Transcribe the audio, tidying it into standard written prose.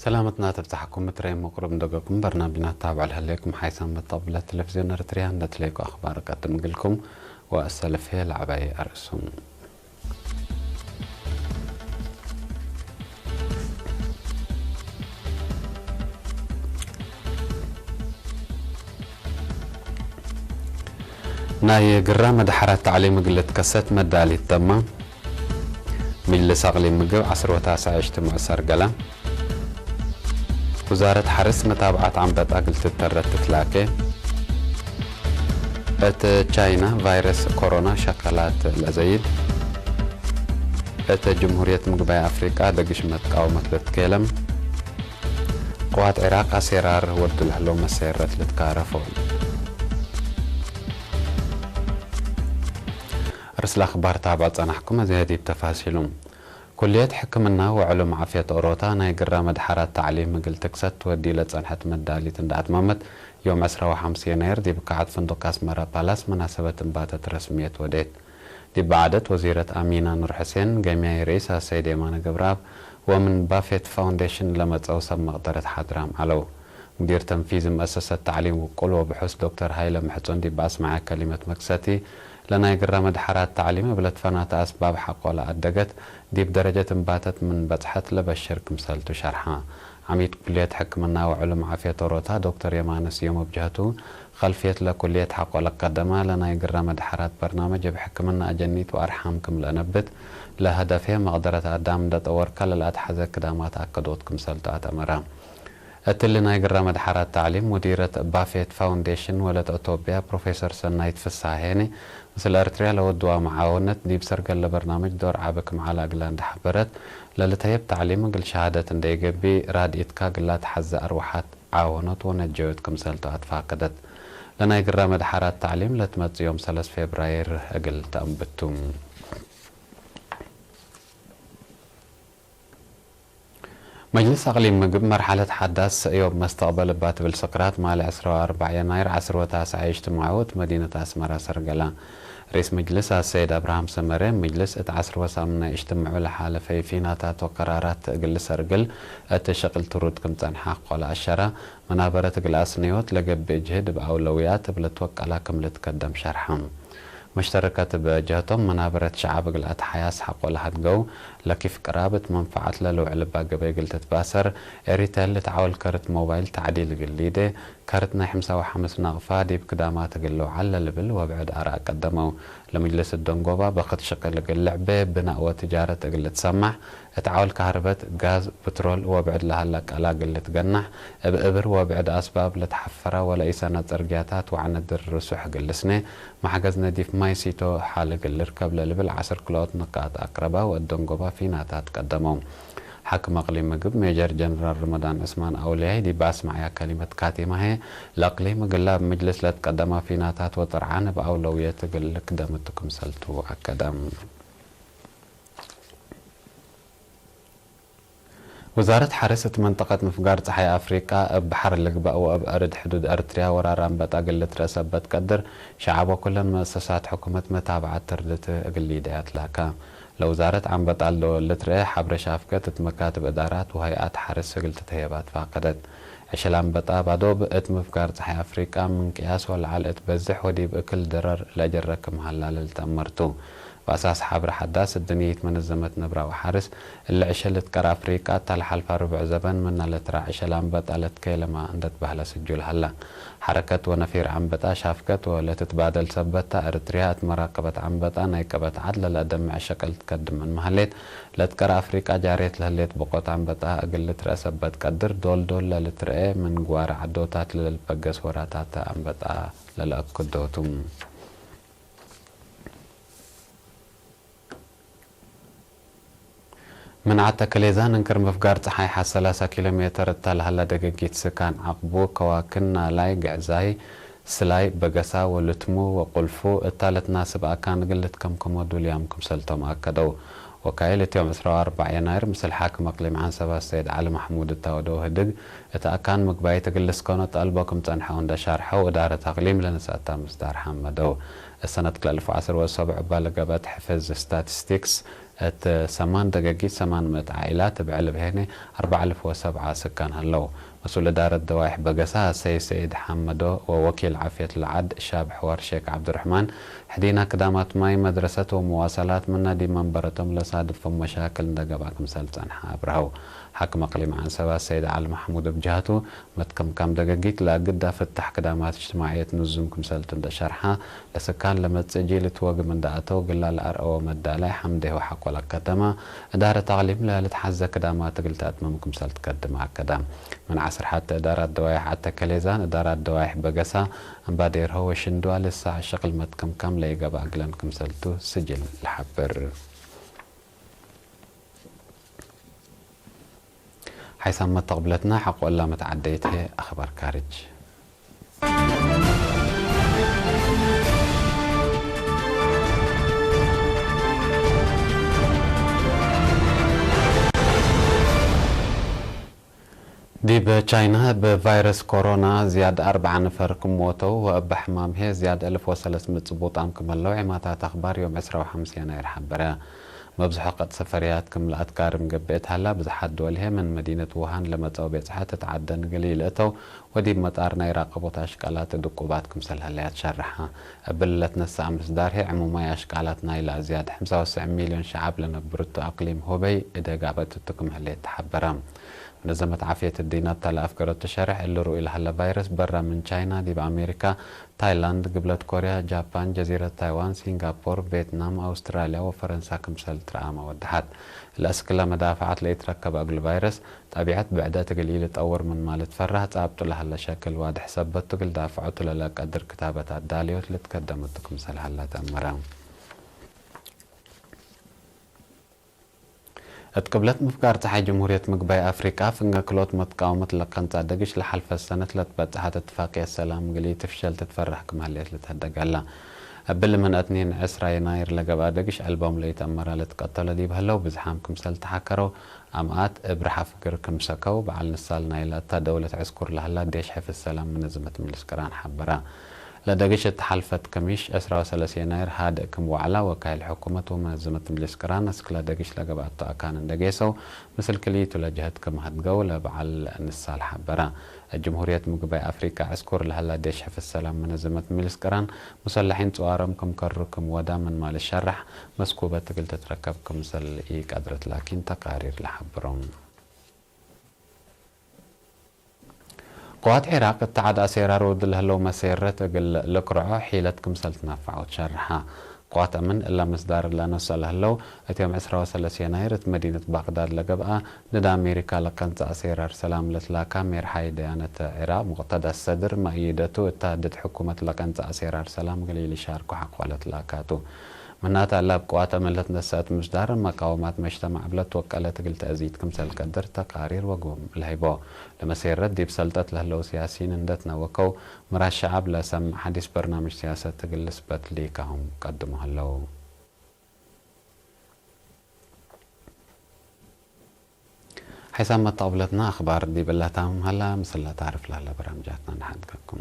سلامتنا تفتحكم مترين مقرب دقكم برنامجنا تابع لكم حيث مطبلة تلفزيون ارتريا نتليكو أخبار قدم لكم وأسلف هي العباية أرسم ناي قرامة دحرات تعليم قلت كست مدالي التمام مجلس أغلي مقو عصر وتاسع اجتماع سرقلا وزارة حرس متابعة عم بتأقل تترت تتلاكي ات تشاينا فيروس كورونا شكلات الأزايد ات جمهورية مقبايا أفريقيا دقش متقاومة لتكلم قوات عراق أسيرار ود الهلو مسيرت لتكارفون رسل أخبار تابعة أنحكم زيادي بتفاصيلهم كلية حكمنا وعلوم عافية أوروتا نايقرا مدحرات تعليم مقل تكست ودي لتصنحت مدالي تندعت مامت يوم 15 يناير دي بقاعد فندق أسمرا بالاس مناسبة انباتت رسمية وديت دي بعدت وزيرة أمينة نور حسين جميع رئيسة السيد إيمان قبراب ومن بافيت فاونديشن لما توصل مقدرة حضرام علو مدير تنفيذ مؤسسة تعليم وقل وبحوث دكتور هايلة محتون دي باسمع كلمة مكستي لنا يقرا مدحرات تعليم بلد فنات أسباب حق ولا أدقت دي بدرجة انباتت من بتحت لبشرك مسالتو شرحها عميد كلية حكمنا وعلوم عافية أوروتا دكتور يمانس يوم بجهته خلفية لكلية حق ولا قدمة لنا يقرا مدحرات برنامج بحكمنا أجنيت وأرحامكم لأنبت لهدفه مقدرة أدام دتور كل الأتحزة كدامات أكدوتكم سالتو أتمرام أتلنا يقرا مدحرات تعليم مديرة بافيت فاونديشن ولد أوتوبيا بروفيسور سنايت فساهيني مثل أرتريا لودوا معاونة دي بسرقل لبرنامج دور عابكم على قلان حبرت للتهيب تعليم قل شهادة ديقبي راد إتكا قلات حز أروحات عاونت ونجوتكم سالتو أتفاقدت لنا يقرا مدحرات تعليم لتمت يوم 3 فبراير أقل تأنبتم مجلس أقليم مقب مرحلة حداث يوم مستقبل باتبل سقراط مال 14 يناير 19 اجتماعات مدينة أسمرا سرقلا رئيس مجلس السيد أبراهام سمري مجلس اتعصر وسامنا اجتمعوا لحالة في فيناتات وقرارات قل سرقل اتشغل ترود كم تنحاق ولا أشرة منابرة قل أسنيوت لقب بإجهد بأولويات بلتوقع لكم لتقدم شرحهم مشتركة بجهتهم منابرة شعب قلت حياس حق ولا هتقو لكيف قرابة منفعة للو علبا قبي قلت تباسر اريتال لتعاول كارت موبايل تعديل قليدة كارتنا 55 نغفا دي بقدامات قلو على لبل وبعد آراء قدموا لمجلس الدنقوبة بقت شقل اللعبة بناء وتجارة قلت تسمح تعاول كهربة غاز بترول وبعد لهلك على قلت قنح بإبر وبعد أسباب لتحفرة ولا إسانة ترقياتات وعند الرسوح قلسنة محجزنا ديف مايسيتو حال قلركب للبل 10 كيلوات نقاط أقربة والدنقوبة في ناتات قدموا حكم أقليم مقب ميجر جنرال رمضان عثمان أولياء دي باسمع يا كلمة كاتمة هي الأقليم قلاب مجلس لتقدمها في ناتات وطرعان بأولوية قل قدمتكم سلتو أكدام وزارة حرسة منطقة مفقار صحي أفريقيا بحر اللقباء وأرد حدود أرتريا وراران بتأقل ترسبت قدر شعب كل مؤسسات حكومة متابعة تردت أقليدات لك لوزارة عم بتقلو لتري حبر شافكة مكاتب إدارات وهيئات حرس قلت تهيبات فاقدت عشلان بتابعدو بقت مفقار صحي أفريقيا من قياس والعلقت بزح ودي بأكل درر لجركم هلال التأمرتو بأساس حبر حداث الدنيا منظمت نبرة وحارس اللي عشلت كرا أفريقيا تالحلفة ربع زبن من لترا عشلان بتقلت كيلما عندت بهلا سجول هلا حركة ونفير عنبتا شافكت ولا تتبادل سبتا ارتريات مراقبة عنبتا نايكبت عدل لأدم عشكل تقدم من مهلت لتكرا أفريقيا جاريت لهليت بقوت عنبتا أقل ترأ سبت قدر دول للترأ من قوار عدوتات للبقس وراتات عنبتا للأكدوتم من عتا كليزان انكر مفقار تحاي حا 3 كيلومتر التال هلا دقيقيت سكان عقبو كواكنا لاي قعزاي سلاي بقسا ولتمو وقلفو التالت ناسب اكان قلت كم كمود وليامكم سلتم اكدو وكايلة يوم 14 يناير مثل حاكم اقليم عن سبا السيد علي محمود التاودو هدق اتاكان مقباية تقلس كونت قلبكم تنحون دا شارحو ادارة اقليم لنساتا مصدار حمدو السنة 2017 بالقبات حفظ ستاتستيكس سمان دقيقي 800 عائلات بعلب هنا 4007 سكان هلو مسؤول إدارة دوائح بقسا سيد حمدو ووكيل عافية العد شاب حوار شيخ عبد الرحمن حدينا كدامات ماي مدرسة ومواصلات من نادي منبرتهم لصادف مشاكل دقباكم سلطان حابرهو حاكم أقليم عن سبا السيد علي محمود بجهته متكم كم دقيقيت لا قد فتح كدامات اجتماعية نزمكم سلطان دا شرحها لسكان لما تسجيل توق من دقاتو قلا الأرقو مدالي حمده وحق ولا كدما إدارة تعليم لا لتحزة كدامات قلت أتمامكم سلط قدم كدام من عصر حتى إدارة دوائح حتى كليزان إدارة دوائح بقسا أمبادير هو شندوا لسا الشغل متكم كم ليقب أقلانكم سلطو سجل الحبر حيثما تقبلتنا حق ولا متعديته أخبار كارج دي بچاينا بفيروس كورونا زياد 4 نفر كموتوا وبحمام هي زياد 1300 صبوط أمكم اللو عماتات أخبار يوم 25 يناير حبرا مبزح قد سفريات كملأت كارم قبيت هلا بزحات دولها من مدينة ووهان لما تقوبيت صحات تعدن قليل اتو ودي مطارنا يراقبوا تاشكالات دقوبات كمسل هلا تشرحها قبلتنا الساعة مصدارها عموما اشكالاتنا الى زياد 95 مليون شعب لنبرتو اقليم هوبي اذا قابتتكم هلا تحبرام منظمة عافية الدينات تلا أفكار التشرح اللي رؤي لها فيروس برا من تشاينا دي بأمريكا تايلاند قبلت كوريا جابان جزيرة تايوان سنغافور فيتنام أستراليا وفرنسا كمسل ترامة ودحات الأسكلة مدافعات ليتركب أقل فيروس طبيعة بعدات قليلة تأور من مال تفرح تعبت لها شكل واضح سبت قل دافعت لها قدر كتابة الداليوت اللي تقدمت كمسل هلا تأمرام اتقبلت مفكار تحي جمهورية مقباي أفريقيا فنغا كلوت متقاومة لقنطة دقش لحلف السنة لتبتحت اتفاقية السلام قلي تفشل تتفرح كماليات لتهدق الله قبل من 2 يناير لقبا دقش ألبوم ليت أمرا لتقتل دي بهلو بزحام كمسل تحكرو أمقات إبرحة فكر كمسكو بعل نسال نايلتا دولة عسكر لهلا ديش حف السلام من نزمة ملسكران حبرا لدقش تحلفت كميش 30 يناير هادئ كم وعلا وكايل حكومة ومنظمة ملسكران اسكلا دقش لقبا أكان دقيسو مثل كليتو لجهت كم هدقو لبعل نسال حبرا الجمهورية مقباي أفريقيا عسكر لهلا ديش حف السلام من نزمة ملسكران مسلحين توارم كم كركم ودا من مال الشرح مسكوبة تقل تتركب كم مثل إيك قدرت لكن تقارير لحبرون قوات عراق اتعاد أسيرار ودل هلو مسيرة لقرعو حيلة كمسل تنفع وتشرحها قوات أمن إلا مصدار لا نسأل هلو اتيوم 23 يناير مدينة بغداد لقبقى ندى أمريكا لقنت أسيرار سلام لتلاكا ميرحاي ديانة عراق مقتدى الصدر مأيدتو اتهدد حكومة لقنت أسيرار سلام قليل شاركو حق ولتلاكاتو منات ألاب قوات أمن لتنسأت مصدار مقاومات مجتمع بلت وكالة قلت أزيد كمسل قدر تقارير وقوم الهيبو لما سيرت دي بسلطت لهلو سياسيين اندتنا وكو مرا الشعب لسم حديث برنامج سياسة تقلس بتليكهم قدموا هلو حيثما طابلتنا أخبار دي بالله تام هلا مثل لا تعرف لها برامجاتنا نحدكم